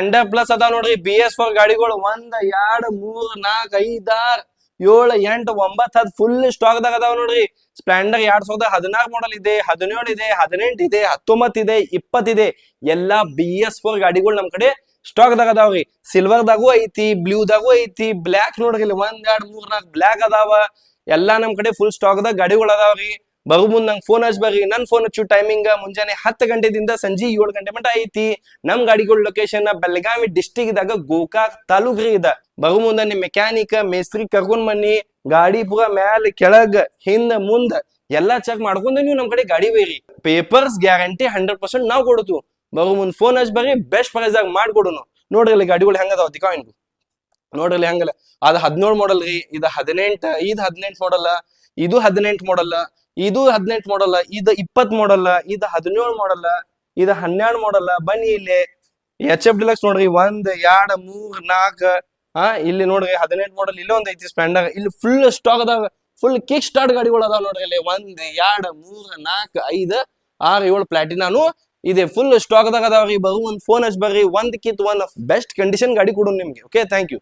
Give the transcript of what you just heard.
Splendor plus ಅದಾವ ನೋಡ್ರಿ BS4 ಗಾಡಿಗಳು 1 2 3 4 5 6 7 8 9 10 ಫುಲ್ ಸ್ಟಾಕ್ ದಾಗ ಅದಾವ ನೋಡ್ರಿ. ಸ್ಪ್ಲೆಂಡರ್ 2016 ಮಾಡಲ್ ಇದೆ, 17 ಇದೆ, 18 ಇದೆ, 19 ಇದೆ, 20 ಇದೆ. ಎಲ್ಲಾ BS4 ಗಾಡಿಗಳು ನಮ್ ಕಡೆ ಸ್ಟಾಕ್ ದಾಗ ಅದಾವ್ರಿ. ಸಿಲ್ವರ್ ದಾಗೂ ಐತಿ, ಬ್ಲೂ ದಾಗೂ ಐತಿ, ಬ್ಲಾಕ್ ನೋಡ್ರಿ ಇಲ್ಲಿ 1 2 3 4 ಬ್ಲಾಕ್ ಅದಾವ. ಎಲ್ಲಾ ನಮ್ ಕಡೆ ಫುಲ್ ಸ್ಟಾಕ್ ದಾಗ ಗಾಡಿಗಳು ಅದಾವ್ರಿ. ಬರು ಮುಂದ್ ನಂಗೆ ಫೋನ್ ಹಚ್ಬರ್ರಿ. ನನ್ ಫೋನ್ ಹಚ್ಚು ಟೈಮಿಂಗ್ ಮುಂಜಾನೆ 10 ಗಂಟೆದಿಂದ ಸಂಜೆ 7 ಗಂಟೆ ಮಟ ಐತಿ. ನಮ್ ಗಾಡಿಗಳ ಲೊಕೇಶನ್ ಬೆಳಗಾವಿ ಡಿಸ್ಟಿಕ್ ದಾಗ ಗೋಕಾಕ್ ತಾಲೂಕ್ ರೀ ಇದ. ಬರು ಮುಂದ ನಿಮ್ ಮೆಕ್ಯಾನಿಕ್ ಮೇಸ್ತ್ರಿ ಕರ್ಕೊಂಡ್ ಬನ್ನಿ. ಗಾಡಿ ಪೂರ ಮ್ಯಾಲ ಕೆಳಗ್ ಹಿಂದ ಮುಂದ ಎಲ್ಲಾ ಚೆಕ್ ಮಾಡ್ಕೊಂಡ ನೀವು ನಮ್ ಕಡೆ ಗಾಡಿ ಒಯ್ರಿ. ಪೇಪರ್ಸ್ ಗ್ಯಾರಂಟಿ 100% ನಾವ್ ಕೊಡುತ್ತು. ಬರು ಮುಂದ್ ಫೋನ್ ಹಚ್ಬರ್ರಿ, ಬೆಸ್ಟ್ ಪ್ರೈಸ್ ಆಗ ಮಾಡ್ಕೊಡುನು. ನೋಡ್ರಿ ಇಲ್ಲಿ ಗಾಡಿಗಳು ಹೆಂಗದಾವ ದಿಕಾವಿನ್ ನೋಡ್ರಿ ಹೆಂಗಲ್ಲ. ಅದ್ 17 ಮಾಡಲ್ ರೀ, ಇದು 18, ಇದು 18 ಮಾಡಲ್ಲ, ಇದು 18 ಮಾಡಲ್ಲ, ಇದು 18 ಮಾಡಲ್ಲ, ಇದು 20 ಮಾಡಲ್ಲ, ಇದು 17 ಮಾಡಲ್ಲ, ಇದು 12 ಮಾಡಲ್ಲ. ಬನ್ನಿ ಇಲ್ಲಿ HF ಡಿಲಕ್ಸ್ ನೋಡ್ರಿ 1 2 3 4 ಇಲ್ಲಿ ನೋಡ್ರಿ 18 ಮಾಡಲ್. ಇಲ್ಲಿ ಒಂದ್ ಐತಿ ಸ್ಪ್ಲೆಂಡರ್. ಇಲ್ಲಿ ಫುಲ್ ಸ್ಟಾಕ್ ಅದಾವ, ಫುಲ್ ಕಿಕ್ ಸ್ಟಾರ್ಟ್ ಗಾಡಿಗಳು ಅದಾವ ನೋಡ್ರಿ. ಇಲ್ಲಿ 1 2 3 4 5 6 7 ಪ್ಲಾಟಿನಾನು ಇದೆ. ಫುಲ್ ಸ್ಟಾಕ್ ದಾಗ ಅದಾವ್ರಿ. ಬರು ಒಂದ್ ಫೋನ್ ಹಚ್ ಬರ್ರಿ, ಒಂದ್ಕಿಂತ ಒಂದ್ ಬೆಸ್ಟ್ ಕಂಡೀಷನ್ ಗಾಡಿ ಕೊಡು ನಿಮ್ಗೆ. Okay, thank you.